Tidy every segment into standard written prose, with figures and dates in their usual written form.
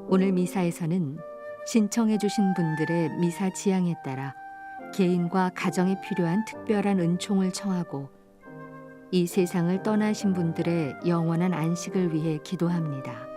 오늘 미사에서는 신청해 주신 분들의 미사 지향에 따라 개인과 가정에 필요한 특별한 은총을 청하고 이 세상을 떠나신 분들의 영원한 안식을 위해 기도합니다.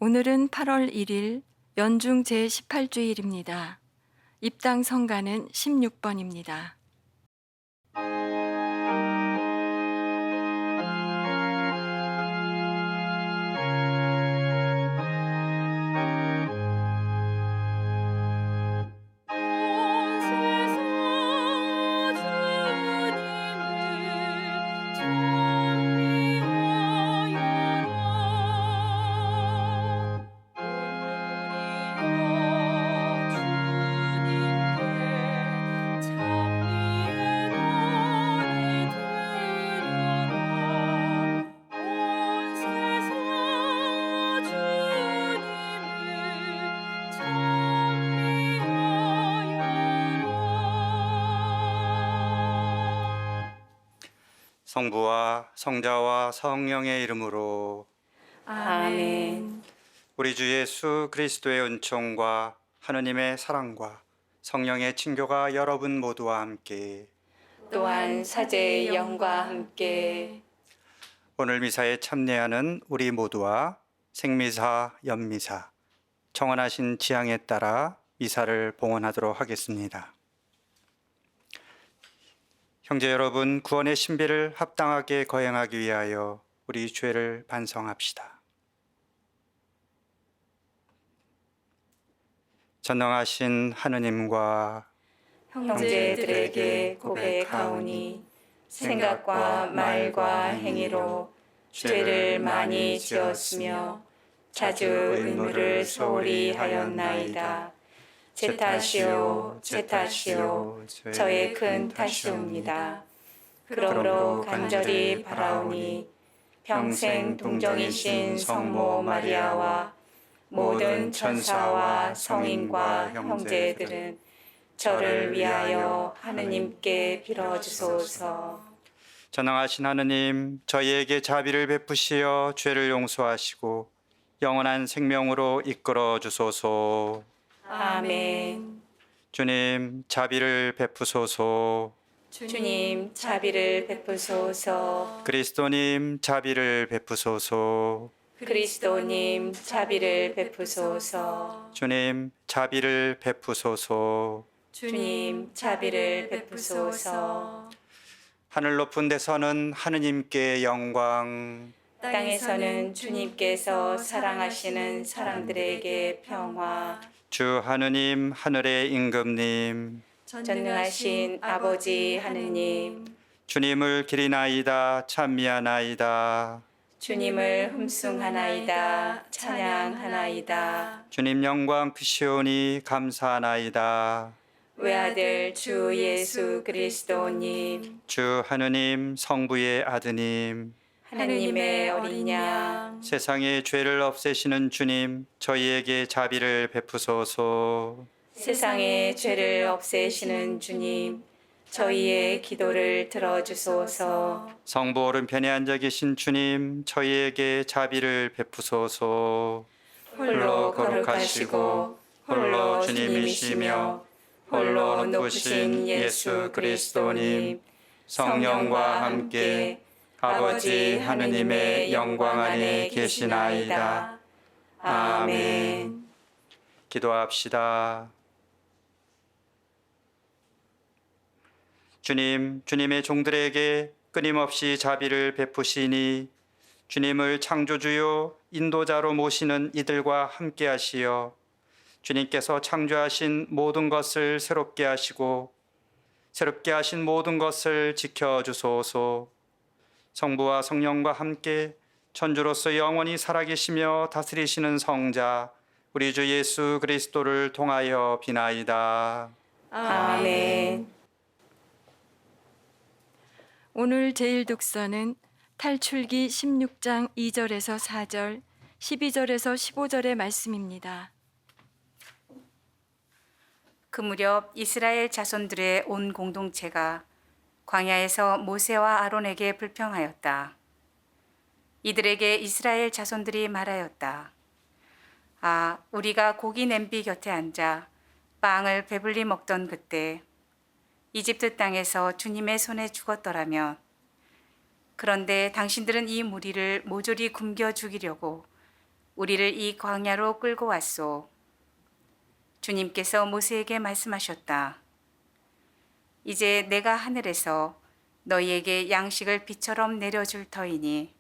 오늘은 8월 1일 연중 제18주일입니다. 입당 성가는 16번입니다. 성부와 성자와 성령의 이름으로 아멘. 우리 주 예수 그리스도의 은총과 하느님의 사랑과 성령의 친교가 여러분 모두와 함께 또한 사제의 영과 함께 오늘 미사에 참여하는 우리 모두와 생미사, 연미사, 정언하신 지향에 따라 미사를 봉헌하도록 하겠습니다. 형제 여러분, 구원의 신비를 합당하게 거행하기 위하여 우리 죄를 반성합시다. 전능하신 하느님과 형제들에게 고백하오니 생각과 말과 행위로 죄를 많이 지었으며 자주 의무를 소홀히 하였나이다. 제 탓이요, 제 탓이요, 저의 큰 탓이옵니다. 그러므로 간절히 바라오니 평생 동정이신 성모 마리아와 모든 천사와 성인과 형제들은 저를 위하여 하느님께 빌어주소서. 전능하신 하느님, 저희에게 자비를 베푸시어 죄를 용서하시고 영원한 생명으로 이끌어 주소서. 아멘. 주님, 자비를 베푸소서. 주님, 자비를 베푸소서. 그리스도님, 자비를 베푸소서. 그리스도님, 자비를 베푸소서. 주님, 자비를 베푸소서. 주님, 자비를 베푸소서. 하늘 높은 데서는 하느님께 영광, 땅에서는 주님께서 사랑하시는 사람들에게 평화. 주 하느님, 하늘의 임금님, 전능하신 아버지 하느님, 주님을 기리나이다, 찬미하나이다. 주님을 흠숭하나이다, 찬양하나이다. 주님 영광 크시오니 감사하나이다. 외아들 주 예수 그리스도님, 주 하느님, 성부의 아드님, 하느님의 어린 양, 세상의 죄를 없애시는 주님, 저희에게 자비를 베푸소서. 세상의 죄를 없애시는 주님, 저희의 기도를 들어주소서. 성부 오른편에 앉아 계신 주님, 저희에게 자비를 베푸소서. 홀로 거룩하시고 홀로 주님이시며 홀로 높으신 예수 그리스도님, 성령과 함께 아버지 하느님의 영광 안에 계시나이다. 아멘. 기도합시다. 주님, 주님의 종들에게 끊임없이 자비를 베푸시니 주님을 창조주요 인도자로 모시는 이들과 함께 하시어 주님께서 창조하신 모든 것을 새롭게 하시고 새롭게 하신 모든 것을 지켜주소서. 성부와 성령과 함께 천주로서 영원히 살아계시며 다스리시는 성자 우리 주 예수 그리스도를 통하여 비나이다. 아멘. 오늘 제일독서는 탈출기 16장 2절에서 4절, 12절에서 15절의 말씀입니다. 그 무렵 이스라엘 자손들의 온 공동체가 광야에서 모세와 아론에게 불평하였다. 이들에게 이스라엘 자손들이 말하였다. 아, 우리가 고기 냄비 곁에 앉아 빵을 배불리 먹던 그때 이집트 땅에서 주님의 손에 죽었더라면, 그런데 당신들은 이 무리를 모조리 굶겨 죽이려고 우리를 이 광야로 끌고 왔소. 주님께서 모세에게 말씀하셨다. 이제 내가 하늘에서 너희에게 양식을 비처럼 내려줄 터이니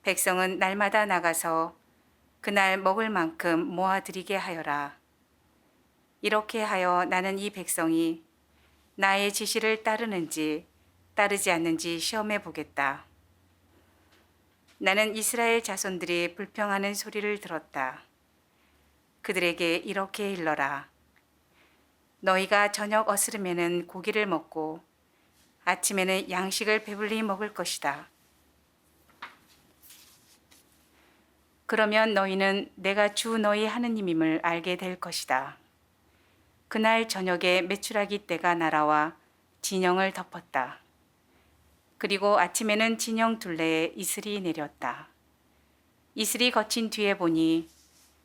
백성은 날마다 나가서 그날 먹을 만큼 모아들이게 하여라. 이렇게 하여 나는 이 백성이 나의 지시를 따르는지 따르지 않는지 시험해 보겠다. 나는 이스라엘 자손들이 불평하는 소리를 들었다. 그들에게 이렇게 일러라. 너희가 저녁 어스름에는 고기를 먹고 아침에는 양식을 배불리 먹을 것이다. 그러면 너희는 내가 주 너희 하느님임을 알게 될 것이다. 그날 저녁에 메추라기 떼가 날아와 진영을 덮었다. 그리고 아침에는 진영 둘레에 이슬이 내렸다. 이슬이 거친 뒤에 보니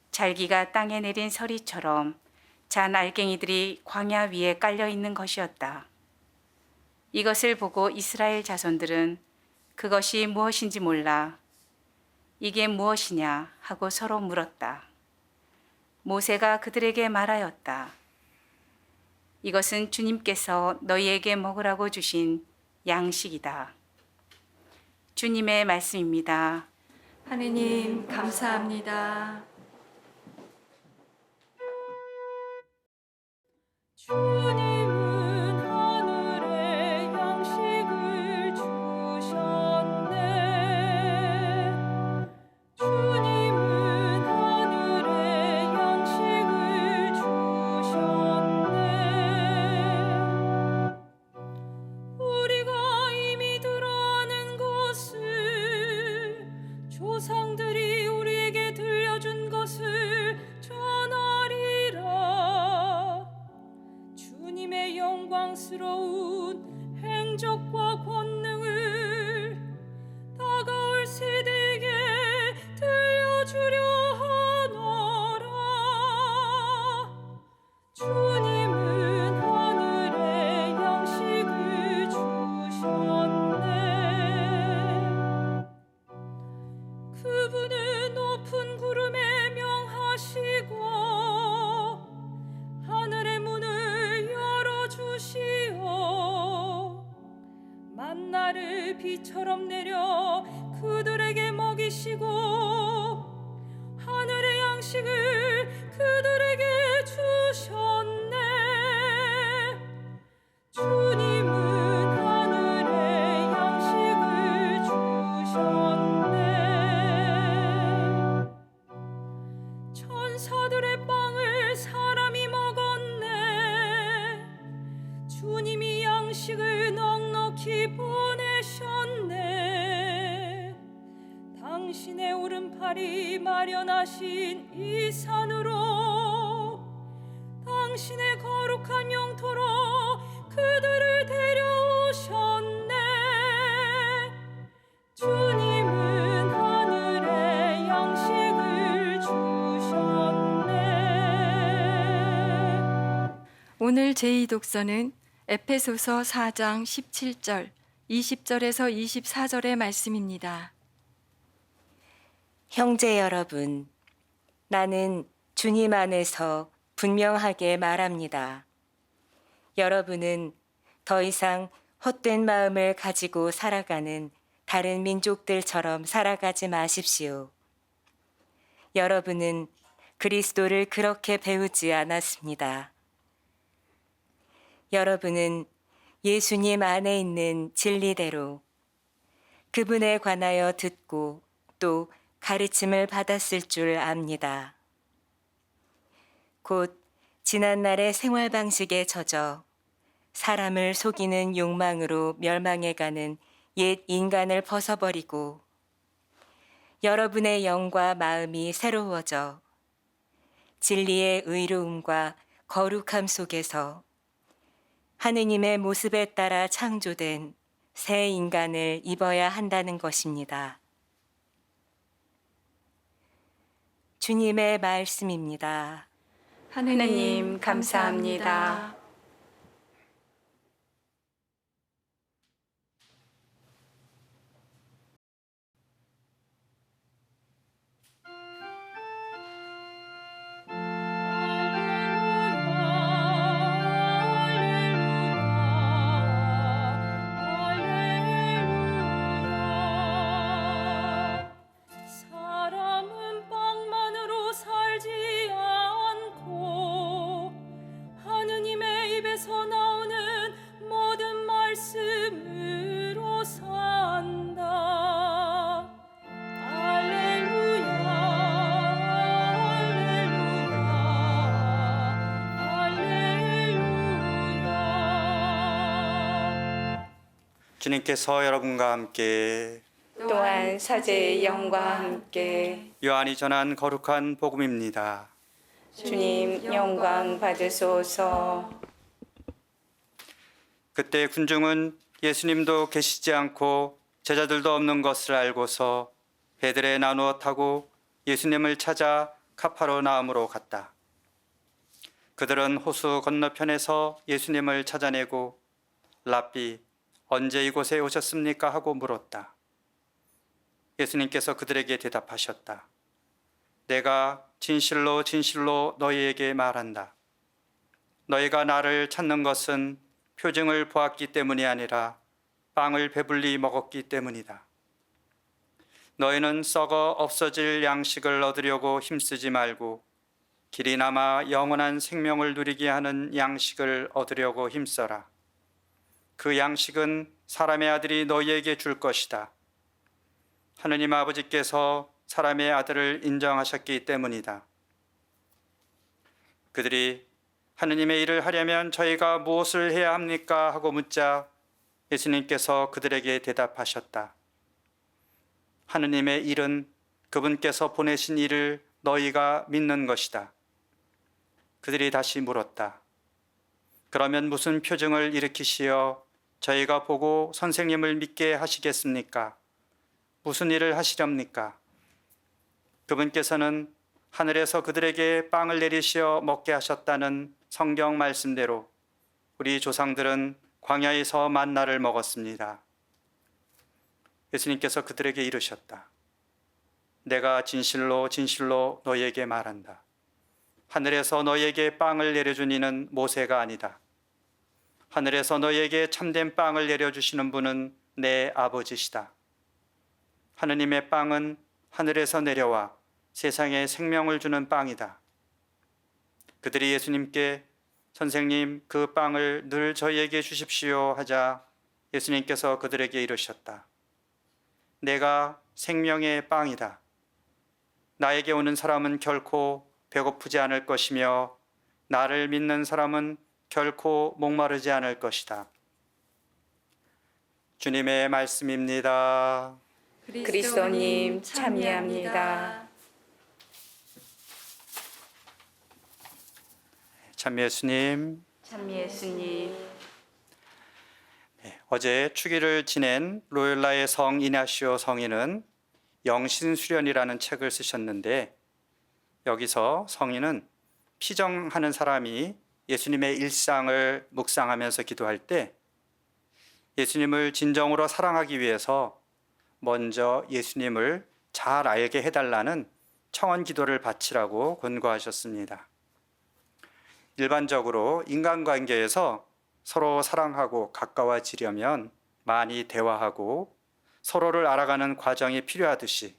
잘기가 땅에 내린 서리처럼 잔 알갱이들이 광야 위에 깔려 있는 것이었다. 이것을 보고 이스라엘 자손들은 그것이 무엇인지 몰라 이게 무엇이냐 하고 서로 물었다. 모세가 그들에게 말하였다. 이것은 주님께서 너희에게 먹으라고 주신 양식이다. 주님의 말씀입니다. 하느님 감사합니다. 주님은 하늘에 양식을 주셨네. 주님은 하늘에 양식을 주셨네. 우리가 이미 들어 아는 것을 영광스러운 행적과 권능을 다가올 세대에게 들려주려 하노라. 주님은 하늘의 양식을 주셨네. 그분은 높은 구름에 명하시고 하늘의 문을 열어주시오. 만나를 비처럼 내려 그들에게 먹이시고 하늘의 양식을 그들에게 주셨네. 주님은 하늘의 양식을 주셨네. 천사들의 빵을 사람이 먹었네. 주님이 양식을 넉넉히 보내셨네. 당신의 오른팔이 마련하신 이 산으로 당신의 거룩한 영토로 그들을 데려오셨네. 주님은 하늘의 양식을 주셨네. 오늘 제2독서는 에페소서 4장 17절, 20절에서 24절의 말씀입니다. 형제 여러분, 나는 주님 안에서 분명하게 말합니다. 여러분은 더 이상 헛된 마음을 가지고 살아가는 다른 민족들처럼 살아가지 마십시오. 여러분은 그리스도를 그렇게 배우지 않았습니다. 여러분은 예수님 안에 있는 진리대로 그분에 관하여 듣고 또 가르침을 받았을 줄 압니다. 곧 지난날의 생활 방식에 젖어 사람을 속이는 욕망으로 멸망해가는 옛 인간을 벗어버리고 여러분의 영과 마음이 새로워져 진리의 의로움과 거룩함 속에서 하느님의 모습에 따라 창조된 새 인간을 입어야 한다는 것입니다. 주님의 말씀입니다. 하느님 감사합니다. 사람은 빵만으로 살지 않고 하느님의 입에서 나오는 모든 말씀으로 산다. 할렐루야, 할렐루야, 할렐루야. 주님께서 여러분과 함께 또한 사제의 영과 함께 요한이 전한 거룩한 복음입니다. 주님 영광 받으소서. 그때 군중은 예수님도 계시지 않고 제자들도 없는 것을 알고서 배들에 나누어 타고 예수님을 찾아 카파르나움으로 갔다. 그들은 호수 건너편에서 예수님을 찾아내고 랍비, 언제 이곳에 오셨습니까? 하고 물었다. 예수님께서 그들에게 대답하셨다. 내가 진실로 진실로 너희에게 말한다. 너희가 나를 찾는 것은 표징을 보았기 때문이 아니라 빵을 배불리 먹었기 때문이다. 너희는 썩어 없어질 양식을 얻으려고 힘쓰지 말고 길이 남아 영원한 생명을 누리게 하는 양식을 얻으려고 힘써라. 그 양식은 사람의 아들이 너희에게 줄 것이다. 하느님 아버지께서 사람의 아들을 인정하셨기 때문이다. 그들이 하느님의 일을 하려면 저희가 무엇을 해야 합니까? 하고 묻자 예수님께서 그들에게 대답하셨다. 하느님의 일은 그분께서 보내신 일을 너희가 믿는 것이다. 그들이 다시 물었다. 그러면 무슨 표징을 일으키시어 저희가 보고 선생님을 믿게 하시겠습니까? 무슨 일을 하시렵니까? 그분께서는 하늘에서 그들에게 빵을 내리시어 먹게 하셨다는 성경 말씀대로 우리 조상들은 광야에서 만나를 먹었습니다. 예수님께서 그들에게 이르셨다. 내가 진실로 진실로 너희에게 말한다. 하늘에서 너희에게 빵을 내려준 이는 모세가 아니다. 하늘에서 너희에게 참된 빵을 내려주시는 분은 내 아버지시다. 하느님의 빵은 하늘에서 내려와 세상에 생명을 주는 빵이다. 그들이 예수님께 선생님, 그 빵을 늘 저희에게 주십시오 하자 예수님께서 그들에게 이르셨다. 내가 생명의 빵이다. 나에게 오는 사람은 결코 배고프지 않을 것이며 나를 믿는 사람은 결코 목마르지 않을 것이다. 주님의 말씀입니다. 그리스도님 참여합니다. 참 예수님, 참 예수님. 어제 축일을 지낸 로열라의 성 이나시오 성인은 영신수련이라는 책을 쓰셨는데 여기서 성인은 피정하는 사람이 예수님의 일상을 묵상하면서 기도할 때 예수님을 진정으로 사랑하기 위해서 먼저 예수님을 잘 알게 해달라는 청원 기도를 바치라고 권고하셨습니다. 일반적으로 인간관계에서 서로 사랑하고 가까워지려면 많이 대화하고 서로를 알아가는 과정이 필요하듯이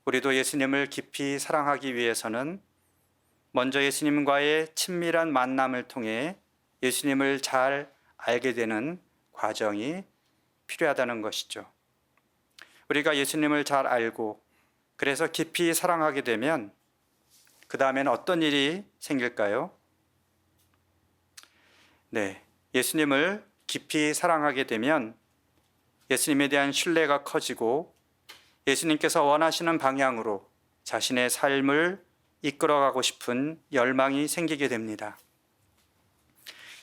우리도 예수님을 깊이 사랑하기 위해서는 먼저 예수님과의 친밀한 만남을 통해 예수님을 잘 알게 되는 과정이 필요하다는 것이죠. 우리가 예수님을 잘 알고 그래서 깊이 사랑하게 되면 그 다음에는 어떤 일이 생길까요? 네, 예수님을 깊이 사랑하게 되면 예수님에 대한 신뢰가 커지고 예수님께서 원하시는 방향으로 자신의 삶을 이끌어가고 싶은 열망이 생기게 됩니다.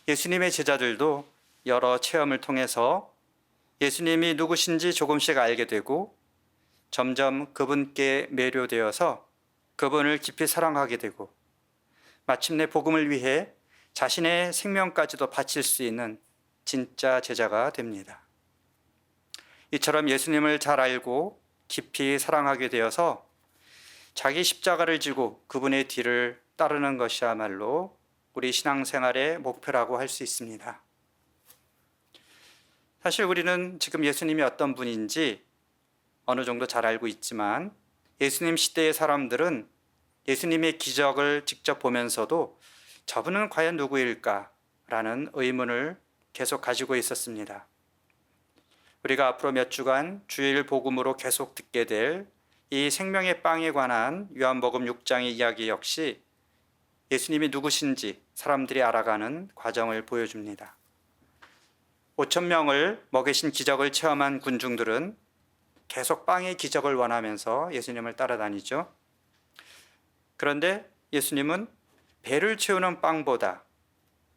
예수님의 제자들도 여러 체험을 통해서 예수님이 누구신지 조금씩 알게 되고 점점 그분께 매료되어서 그분을 깊이 사랑하게 되고 마침내 복음을 위해 자신의 생명까지도 바칠 수 있는 진짜 제자가 됩니다. 이처럼 예수님을 잘 알고 깊이 사랑하게 되어서 자기 십자가를 지고 그분의 뒤를 따르는 것이야말로 우리 신앙생활의 목표라고 할 수 있습니다. 사실 우리는 지금 예수님이 어떤 분인지 어느 정도 잘 알고 있지만 예수님 시대의 사람들은 예수님의 기적을 직접 보면서도 저분은 과연 누구일까라는 의문을 계속 가지고 있었습니다. 우리가 앞으로 몇 주간 주일 복음으로 계속 듣게 될 이 생명의 빵에 관한 요한복음 6장의 이야기 역시 예수님이 누구신지 사람들이 알아가는 과정을 보여줍니다. 5천 명을 먹이신 기적을 체험한 군중들은 계속 빵의 기적을 원하면서 예수님을 따라다니죠. 그런데 예수님은 배를 채우는 빵보다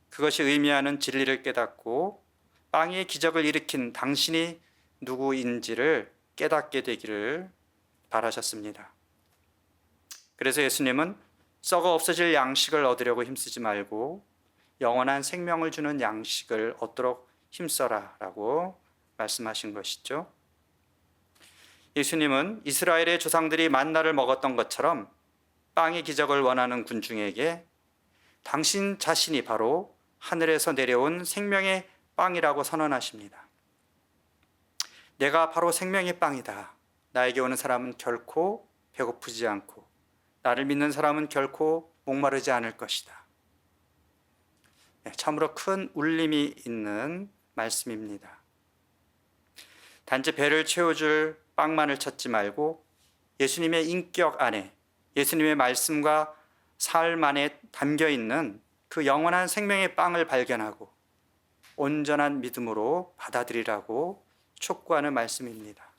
그것이 의미하는 진리를 깨닫고 빵의 기적을 일으킨 당신이 누구인지를 깨닫게 되기를 바라셨습니다. 그래서 예수님은 썩어 없어질 양식을 얻으려고 힘쓰지 말고 영원한 생명을 주는 양식을 얻도록 힘써라 라고 말씀하신 것이죠. 예수님은 이스라엘의 조상들이 만나를 먹었던 것처럼 빵의 기적을 원하는 군중에게 당신 자신이 바로 하늘에서 내려온 생명의 빵이라고 선언하십니다. 내가 바로 생명의 빵이다. 나에게 오는 사람은 결코 배고프지 않고 나를 믿는 사람은 결코 목마르지 않을 것이다. 참으로 큰 울림이 있는 말씀입니다. 단지 배를 채워줄 빵만을 찾지 말고 예수님의 인격 안에 예수님의 말씀과 삶 안에 담겨있는 그 영원한 생명의 빵을 발견하고 온전한 믿음으로 받아들이라고 촉구하는 말씀입니다.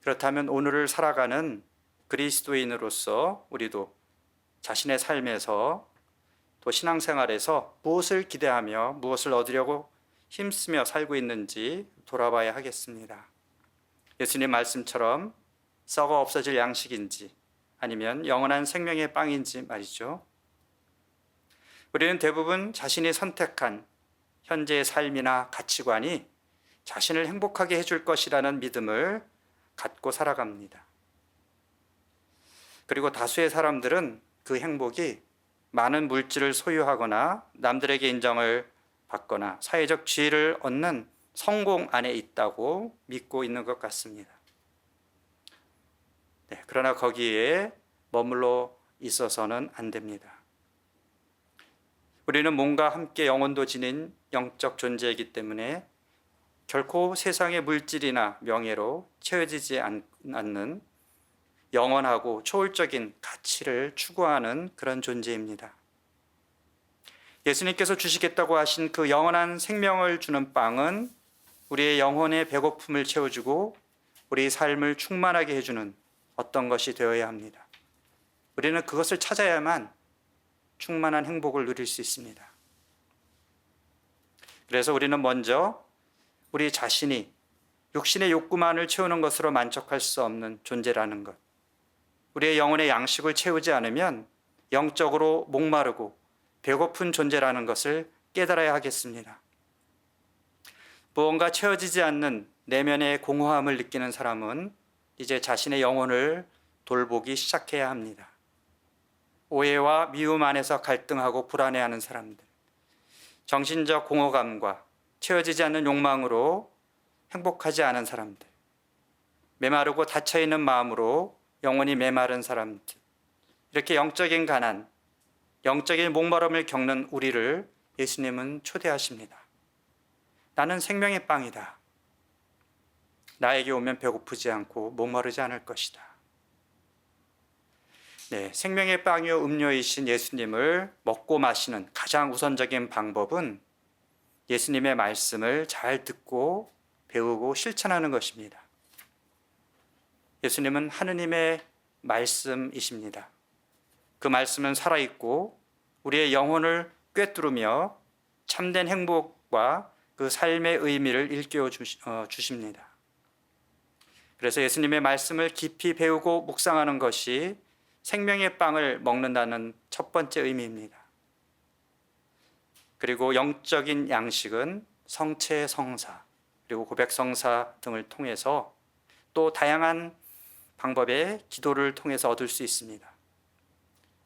그렇다면 오늘을 살아가는 그리스도인으로서 우리도 자신의 삶에서 또 신앙생활에서 무엇을 기대하며 무엇을 얻으려고 힘쓰며 살고 있는지 돌아봐야 하겠습니다. 예수님 말씀처럼 썩어 없어질 양식인지 아니면 영원한 생명의 빵인지 말이죠. 우리는 대부분 자신이 선택한 현재의 삶이나 가치관이 자신을 행복하게 해줄 것이라는 믿음을 갖고 살아갑니다. 그리고 다수의 사람들은 그 행복이 많은 물질을 소유하거나 남들에게 인정을 받거나 사회적 지위를 얻는 성공 안에 있다고 믿고 있는 것 같습니다. 네, 그러나 거기에 머물러 있어서는 안 됩니다. 우리는 몸과 함께 영혼도 지닌 영적 존재이기 때문에 결코 세상의 물질이나 명예로 채워지지 않는 영원하고 초월적인 가치를 추구하는 그런 존재입니다. 예수님께서 주시겠다고 하신 그 영원한 생명을 주는 빵은 우리의 영혼의 배고픔을 채워주고 우리 삶을 충만하게 해주는 어떤 것이 되어야 합니다. 우리는 그것을 찾아야만 충만한 행복을 누릴 수 있습니다. 그래서 우리는 먼저 우리 자신이 육신의 욕구만을 채우는 것으로 만족할 수 없는 존재라는 것, 우리의 영혼의 양식을 채우지 않으면 영적으로 목마르고 배고픈 존재라는 것을 깨달아야 하겠습니다. 무언가 채워지지 않는 내면의 공허함을 느끼는 사람은 이제 자신의 영혼을 돌보기 시작해야 합니다. 오해와 미움 안에서 갈등하고 불안해하는 사람들, 정신적 공허감과 채워지지 않는 욕망으로 행복하지 않은 사람들, 메마르고 닫혀있는 마음으로 영혼이 메마른 사람들, 이렇게 영적인 가난, 영적인 목마름을 겪는 우리를 예수님은 초대하십니다. 나는 생명의 빵이다. 나에게 오면 배고프지 않고 목마르지 않을 것이다. 네, 생명의 빵이요 음료이신 예수님을 먹고 마시는 가장 우선적인 방법은 예수님의 말씀을 잘 듣고 배우고 실천하는 것입니다. 예수님은 하느님의 말씀이십니다. 그 말씀은 살아있고 우리의 영혼을 꿰뚫으며 참된 행복과 그 삶의 의미를 일깨워 주십니다. 그래서 예수님의 말씀을 깊이 배우고 묵상하는 것이 생명의 빵을 먹는다는 첫 번째 의미입니다. 그리고 영적인 양식은 성체, 성사, 그리고 고백 성사 등을 통해서 또 다양한 방법의 기도를 통해서 얻을 수 있습니다.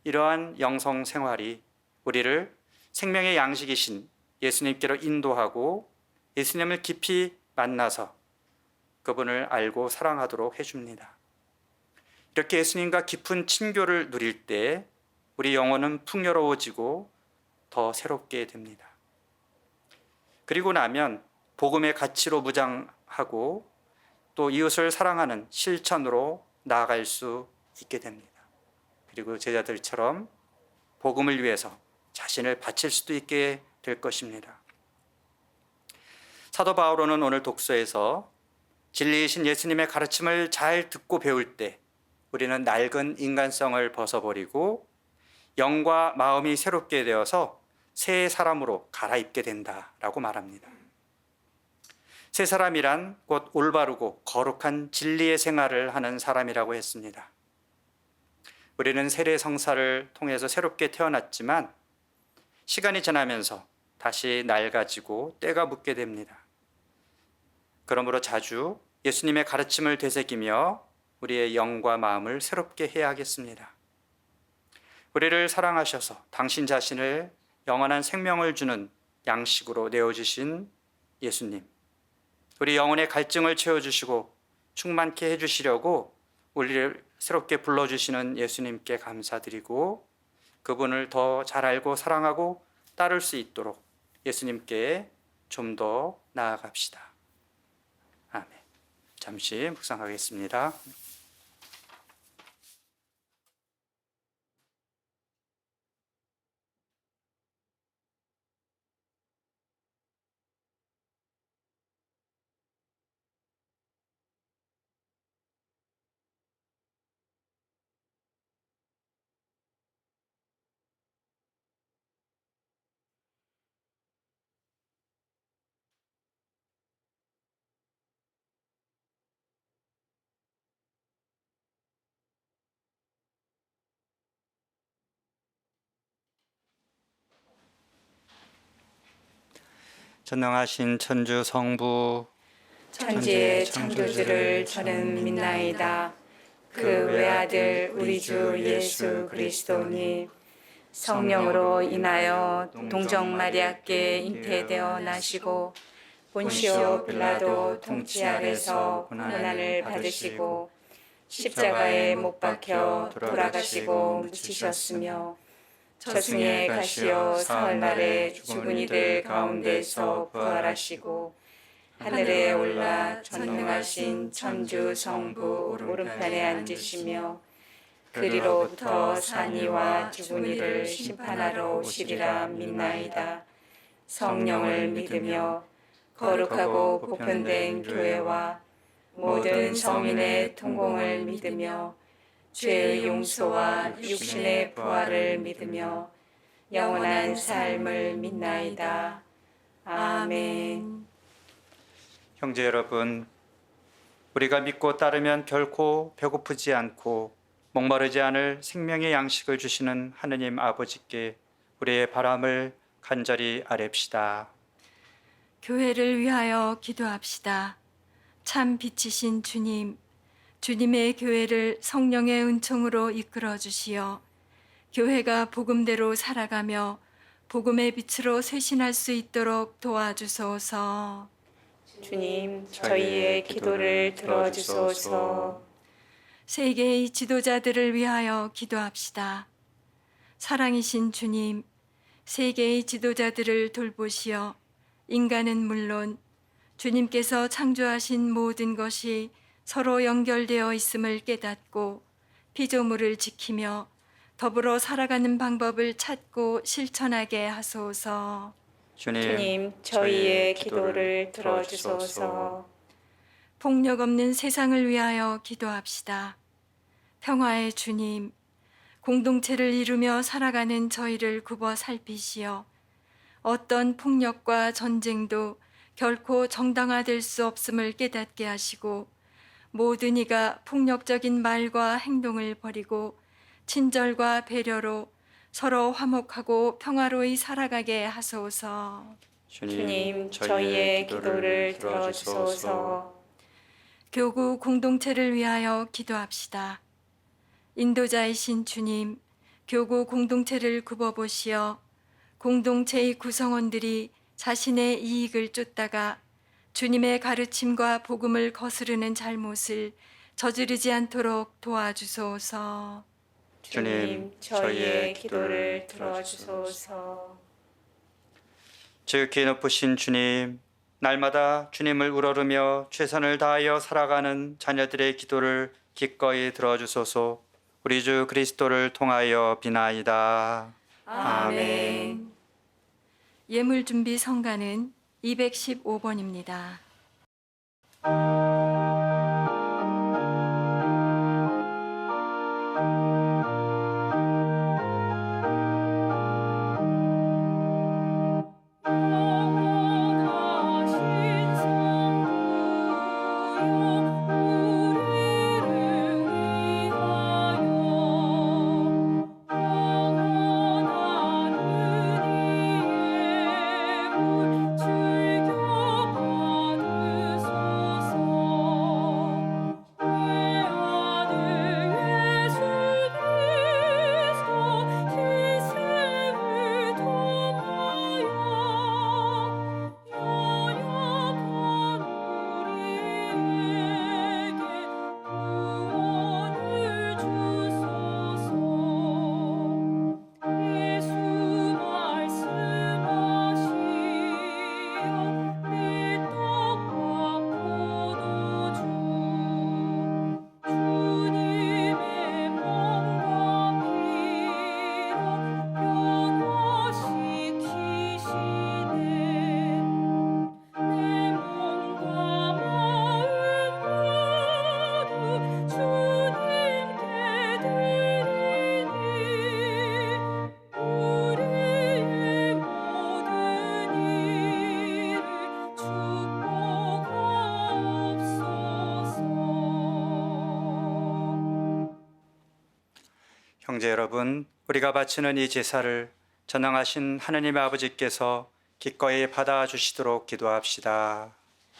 이러한 영성 생활이 우리를 생명의 양식이신 예수님께로 인도하고 예수님을 깊이 만나서 그분을 알고 사랑하도록 해줍니다. 이렇게 예수님과 깊은 친교를 누릴 때 우리 영혼은 풍요로워지고 더 새롭게 됩니다. 그리고 나면 복음의 가치로 무장하고 또 이웃을 사랑하는 실천으로 나아갈 수 있게 됩니다. 그리고 제자들처럼 복음을 위해서 자신을 바칠 수도 있게 될 것입니다. 사도 바오로는 오늘 독서에서 진리이신 예수님의 가르침을 잘 듣고 배울 때 우리는 낡은 인간성을 벗어버리고 영과 마음이 새롭게 되어서 새 사람으로 갈아입게 된다라고 말합니다. 새 사람이란 곧 올바르고 거룩한 진리의 생활을 하는 사람이라고 했습니다. 우리는 세례 성사를 통해서 새롭게 태어났지만 시간이 지나면서 다시 낡아지고 때가 묻게 됩니다. 그러므로 자주 예수님의 가르침을 되새기며 우리의 영과 마음을 새롭게 해야 하겠습니다. 우리를 사랑하셔서 당신 자신을 영원한 생명을 주는 양식으로 내어주신 예수님, 우리 영혼의 갈증을 채워주시고 충만케 해주시려고 우리를 새롭게 불러주시는 예수님께 감사드리고 그분을 더 잘 알고 사랑하고 따를 수 있도록 예수님께 좀 더 나아갑시다. 아멘. 잠시 묵상하겠습니다. 전능하신 천주 성부 천지의 창조주를 저는 믿나이다. 그 외아들 우리 주 예수 그리스도님 성령으로 인하여 동정 마리아께 잉태되어 나시고 본시오 빌라도 통치 아래서 고난을 받으시고 십자가에 못 박혀 돌아가시고 묻히셨으며 저승에 가시어 사흘날에 죽은 이들 가운데서 부활하시고 하늘에 올라 전능하신 천주 성부 오른편에 앉으시며 그리로부터 산이와 죽은 이를 심판하러 오시리라 믿나이다. 성령을 믿으며 거룩하고 보편된 교회와 모든 성인의 통공을 믿으며 죄의 용서와 육신의 부활을 믿으며 영원한 삶을 믿나이다. 아멘. 형제 여러분, 우리가 믿고 따르면 결코 배고프지 않고 목마르지 않을 생명의 양식을 주시는 하느님 아버지께 우리의 바람을 간절히 아뢰읍시다. 교회를 위하여 기도합시다. 참 빛이신 주님, 주님의 교회를 성령의 은총으로 이끌어 주시어 교회가 복음대로 살아가며 복음의 빛으로 쇄신할 수 있도록 도와주소서. 주님, 저희의 기도를 들어주소서. 세계의 지도자들을 위하여 기도합시다. 사랑이신 주님, 세계의 지도자들을 돌보시어 인간은 물론 주님께서 창조하신 모든 것이 서로 연결되어 있음을 깨닫고 피조물을 지키며 더불어 살아가는 방법을 찾고 실천하게 하소서. 주님, 저희의 기도를 들어주소서. 폭력 없는 세상을 위하여 기도합시다. 평화의 주님, 공동체를 이루며 살아가는 저희를 굽어 살피시어 어떤 폭력과 전쟁도 결코 정당화될 수 없음을 깨닫게 하시고 모든 이가 폭력적인 말과 행동을 버리고 친절과 배려로 서로 화목하고 평화로이 살아가게 하소서. 주님, 저희의 기도를 들어주소서. 교구 공동체를 위하여 기도합시다. 인도자이신 주님, 교구 공동체를 굽어보시어 공동체의 구성원들이 자신의 이익을 쫓다가 주님의 가르침과 복음을 거스르는 잘못을 저지르지 않도록 도와주소서. 주님, 저희의 기도를 들어주소서. 지극히 높으신 주님, 날마다 주님을 우러르며 최선을 다하여 살아가는 자녀들의 기도를 기꺼이 들어주소서. 우리 주 그리스도를 통하여 비나이다. 아멘. 예물 준비 성가는 215번입니다. 영원하신 성부여 우리를 위하여 영원한 은혜의 물 즐겨 받으소서. 외아들 예수 그리스도 희생을 통하여 연약한 우리에게 구원을 주소서. 예수 말씀하시어 미떡과 포도주 주님의 몸과 피로 변화시키시네. 내 몸과 마음 모두 주님께 드리니 우리의 모든 일을 축복하옵소서. 형제 여러분, 우리가 바치는 이 제사를 전능하신 하느님의 아버지께서 기꺼이 받아주시도록 기도합시다.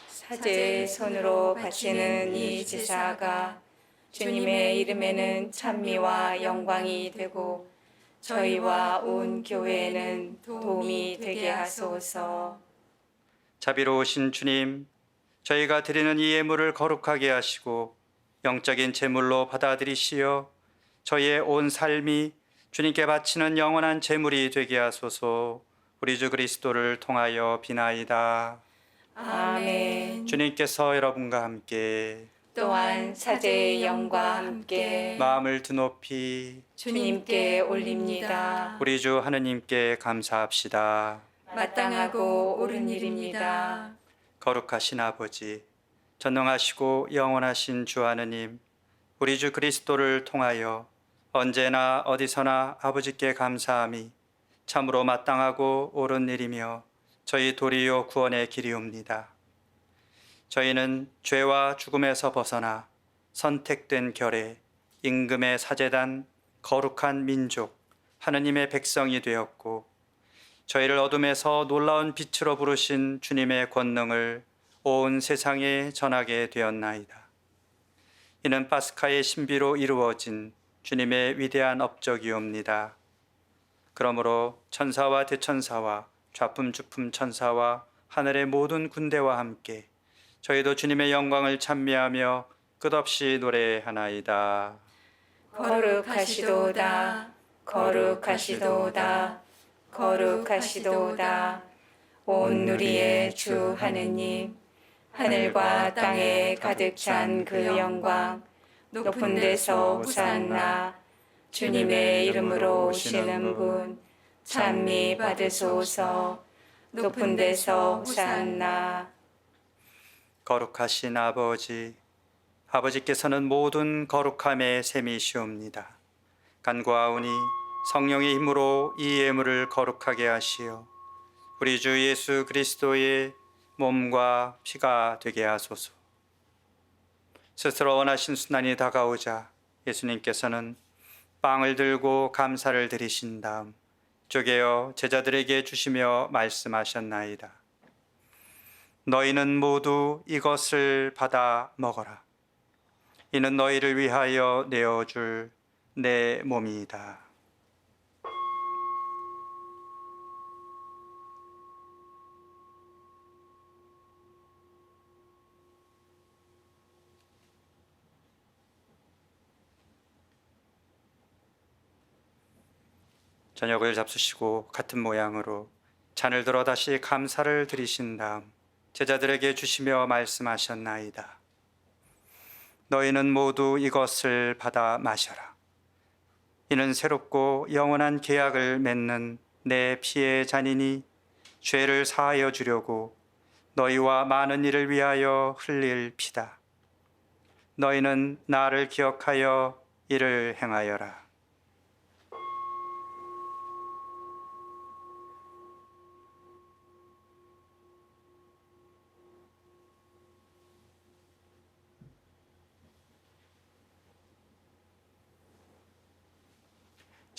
사제의 손으로 바치는 이 제사가 주님의 이름에는 찬미와 영광이 되고 저희와 온 교회에는 도움이 되게 하소서. 자비로우신 주님, 저희가 드리는 이 예물을 거룩하게 하시고 영적인 제물로 받아들이시어 저희의 온 삶이 주님께 바치는 영원한 제물이 되게 하소서. 우리 주 그리스도를 통하여 비나이다. 아멘. 주님께서 여러분과 함께 또한 사제의 영과 함께 마음을 드높이 주님께 올립니다. 우리 주 하느님께 감사합시다. 마땅하고 옳은 일입니다. 거룩하신 아버지, 전능하시고 영원하신 주 하느님, 우리 주 그리스도를 통하여 언제나 어디서나 아버지께 감사함이 참으로 마땅하고 옳은 일이며 저희 도리요 구원의 길이옵니다. 저희는 죄와 죽음에서 벗어나 선택된 결의 임금의 사제단 거룩한 민족 하느님의 백성이 되었고 저희를 어둠에서 놀라운 빛으로 부르신 주님의 권능을 온 세상에 전하게 되었나이다. 이는 파스카의 신비로 이루어진 주님의 위대한 업적이옵니다. 그러므로 천사와 대천사와 좌품주품 천사와 하늘의 모든 군대와 함께 저희도 주님의 영광을 찬미하며 끝없이 노래하나이다. 거룩하시도다, 거룩하시도다, 거룩하시도다. 온 누리의 주 하느님, 하늘과 땅에 가득 찬 그 영광, 높은 데서 호산나. 주님의 이름으로 오시는 분 찬미 받으소서. 높은 데서 호산나. 거룩하신 아버지, 아버지께서는 모든 거룩함의 셈이시옵니다. 간구하오니 성령의 힘으로 이 예물을 거룩하게 하시어 우리 주 예수 그리스도의 몸과 피가 되게 하소서. 스스로 원하신 순환이 다가오자 예수님께서는 빵을 들고 감사를 드리신 다음 쪼개어 제자들에게 주시며 말씀하셨나이다. 너희는 모두 이것을 받아 먹어라. 이는 너희를 위하여 내어줄 내 몸이다. 저녁을 잡수시고 같은 모양으로 잔을 들어 다시 감사를 드리신 다음 제자들에게 주시며 말씀하셨나이다. 너희는 모두 이것을 받아 마셔라. 이는 새롭고 영원한 계약을 맺는 내 피의 잔이니 죄를 사하여 주려고 너희와 많은 이를 위하여 흘릴 피다. 너희는 나를 기억하여 이를 행하여라.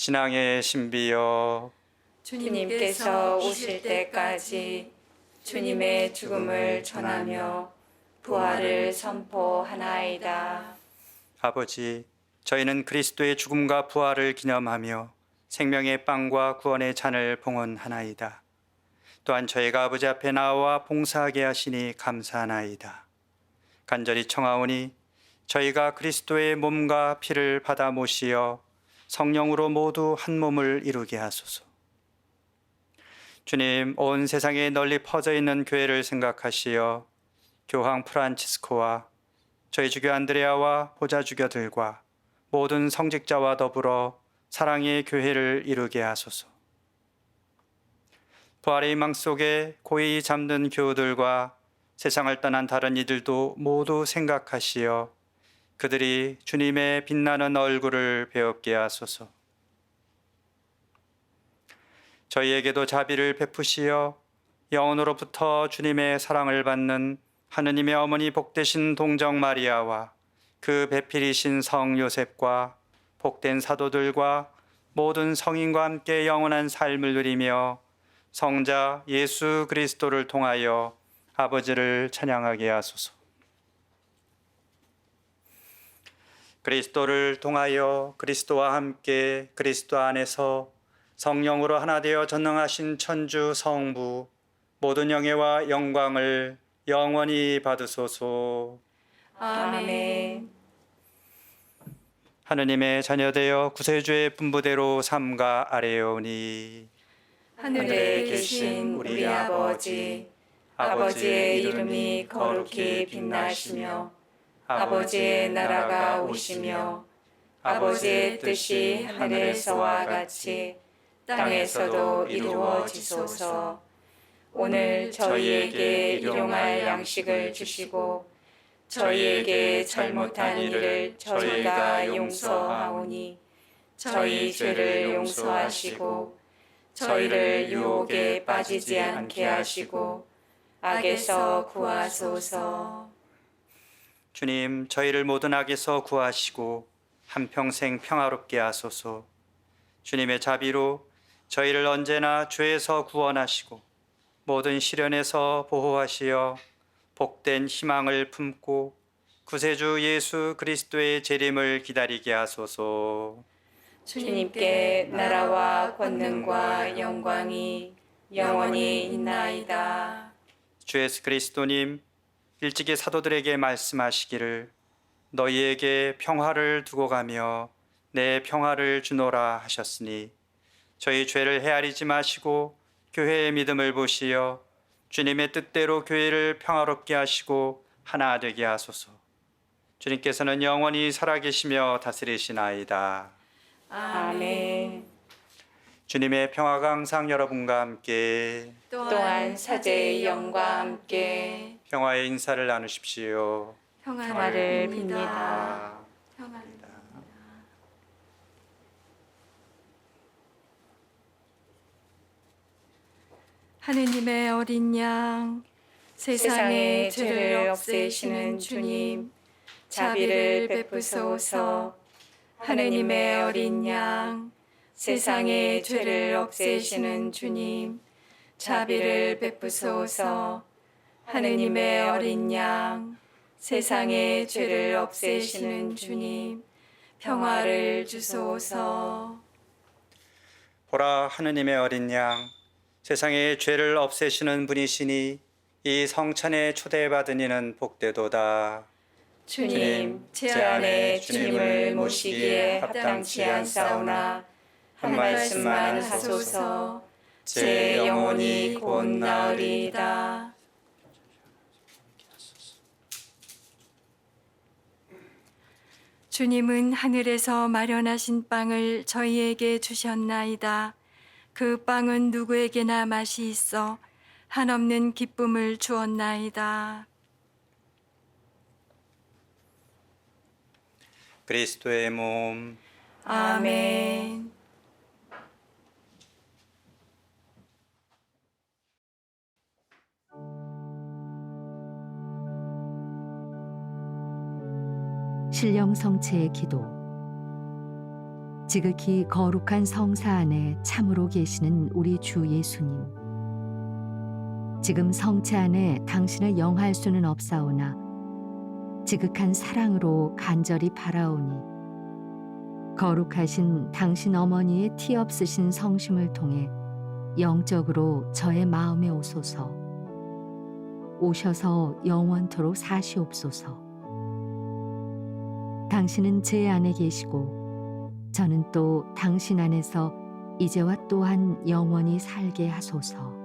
신앙의 신비여, 주님께서 오실 때까지 주님의 죽음을 전하며 부활을 선포하나이다. 아버지, 저희는 그리스도의 죽음과 부활을 기념하며 생명의 빵과 구원의 잔을 봉헌하나이다. 또한 저희가 아버지 앞에 나와 봉사하게 하시니 감사하나이다. 간절히 청하오니 저희가 그리스도의 몸과 피를 받아 모시어 성령으로 모두 한 몸을 이루게 하소서. 주님, 온 세상에 널리 퍼져 있는 교회를 생각하시어 교황 프란치스코와 저희 주교 안드레아와 보좌주교들과 모든 성직자와 더불어 사랑의 교회를 이루게 하소서. 부활의 희망 속에 고이 잠든 교우들과 세상을 떠난 다른 이들도 모두 생각하시어 그들이 주님의 빛나는 얼굴을 배웁게 하소서. 저희에게도 자비를 베푸시어 영원으로부터 주님의 사랑을 받는 하느님의 어머니 복되신 동정 마리아와 그 배필이신 성 요셉과 복된 사도들과 모든 성인과 함께 영원한 삶을 누리며 성자 예수 그리스도를 통하여 아버지를 찬양하게 하소서. 그리스도를 통하여 그리스도와 함께 그리스도 안에서 성령으로 하나 되어 전능하신 천주 성부 모든 영예와 영광을 영원히 받으소서. 아멘. 하느님의 자녀되어 구세주의 분부대로 삼가 아뢰오니 하늘에 계신 우리 아버지, 아버지의 이름이 거룩히 빛나시며 아버지의 나라가 오시며 아버지의 뜻이 하늘에서와 같이 땅에서도 이루어지소서. 오늘 저희에게 일용할 양식을 주시고 저희에게 잘못한 일을 저희가 용서하오니 저희 죄를 용서하시고 저희를 유혹에 빠지지 않게 하시고 악에서 구하소서. 주님, 저희를 모든 악에서 구하시고 한평생 평화롭게 하소서. 주님의 자비로 저희를 언제나 죄에서 구원하시고 모든 시련에서 보호하시어 복된 희망을 품고 구세주 예수 그리스도의 재림을 기다리게 하소서. 주님께 나라와 권능과 영광이 영원히 있나이다. 주 예수 그리스도님, 일찍이 사도들에게 말씀하시기를 너희에게 평화를 두고 가며 내 평화를 주노라 하셨으니 저희 죄를 헤아리지 마시고 교회의 믿음을 보시어 주님의 뜻대로 교회를 평화롭게 하시고 하나 되게 하소서. 주님께서는 영원히 살아계시며 다스리시나이다. 아멘. 주님의 평화가 항상 여러분과 함께 또한 사제의 영과 함께 평화의 인사를 나누십시오. 평화를 빕니다. 평화를 하느님의 어린 양, 세상의 죄를 없애시는 주님, 자비를 베푸소서. 하느님의 어린 양, 세상의 죄를 없애시는 주님, 자비를 베푸소서. 하느님의 어린 양, 세상의 죄를 없애시는 주님, 평화를 주소서. 보라, 하느님의 어린 양, 세상의 죄를 없애시는 분이시니 이 성찬에 초대받은 이는 복되도다. 주님, 제 안에 주님을 모시기에 합당치 않사오나 한 말씀만 하소서. 제 영혼이 곧 나으리이다. 주님은 하늘에서 마련하신 빵을 저희에게 주셨나이다. 그 빵은 누구에게나 맛이 있어 한없는 기쁨을 주었나이다. 그리스도의 몸, 아멘. 신령 성체의 기도. 지극히 거룩한 성사 안에 참으로 계시는 우리 주 예수님. 지금 성체 안에 당신을 영할 수는 없사오나 지극한 사랑으로 간절히 바라오니 거룩하신 당신 어머니의 티 없으신 성심을 통해 영적으로 저의 마음에 오소서. 오셔서 영원토록 사시옵소서. 당신은 제 안에 계시고 저는 또 당신 안에서 이제와 또한 영원히 살게 하소서.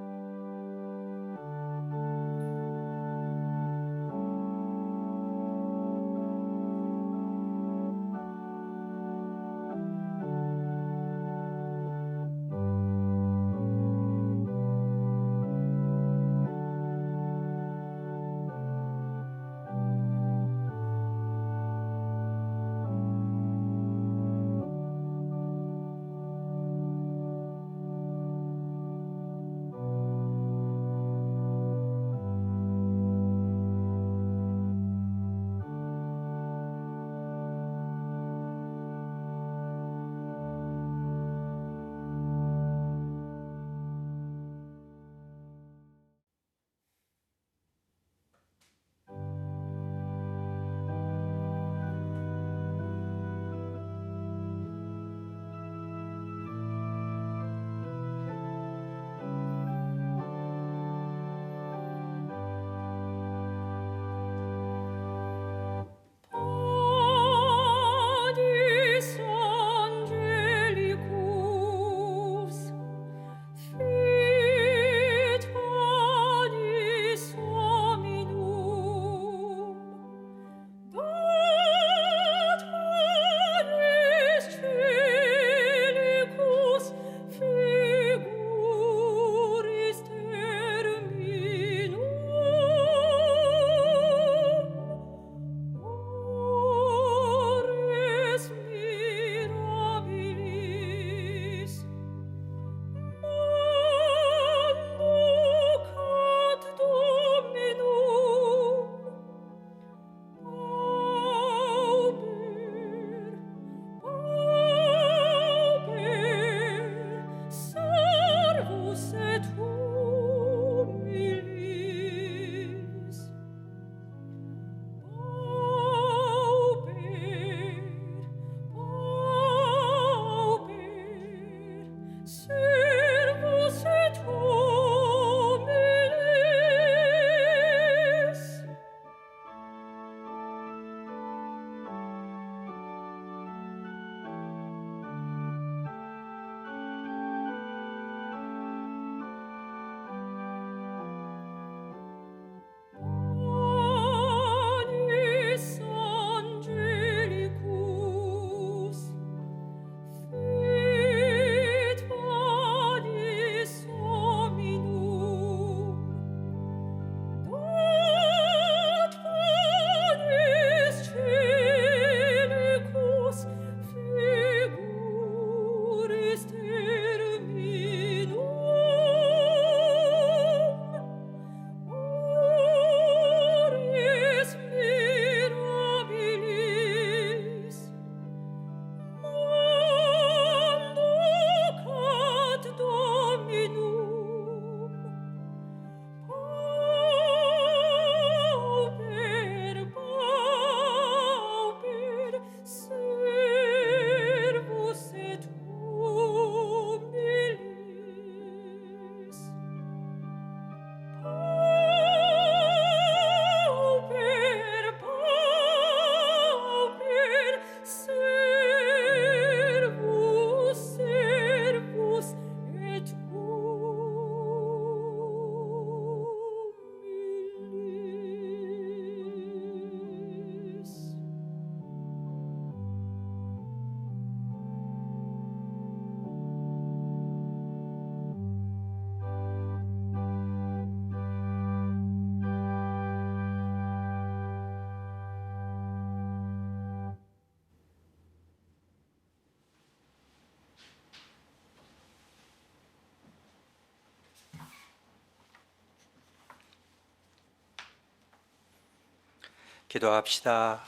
기도합시다.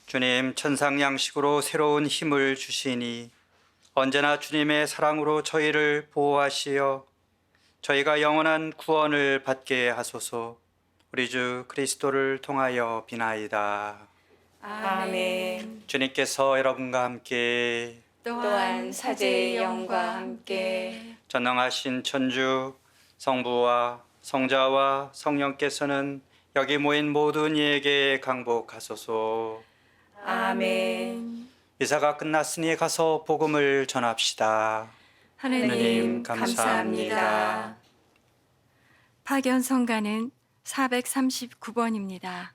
주님, 천상 양식으로 새로운 힘을 주시니 언제나 주님의 사랑으로 저희를 보호하시어 저희가 영원한 구원을 받게 하소서. 우리 주 그리스도를 통하여 비나이다. 아멘. 주님께서 여러분과 함께 또한 사제의 영과 함께 전능하신 천주 성부와 성자와 성령께서는 여기 모인 모든 이에게 강복하소서. 아멘. 미사가 끝났으니 가서 복음을 전합시다. 하느님 감사합니다. 파견 성가는 439번입니다.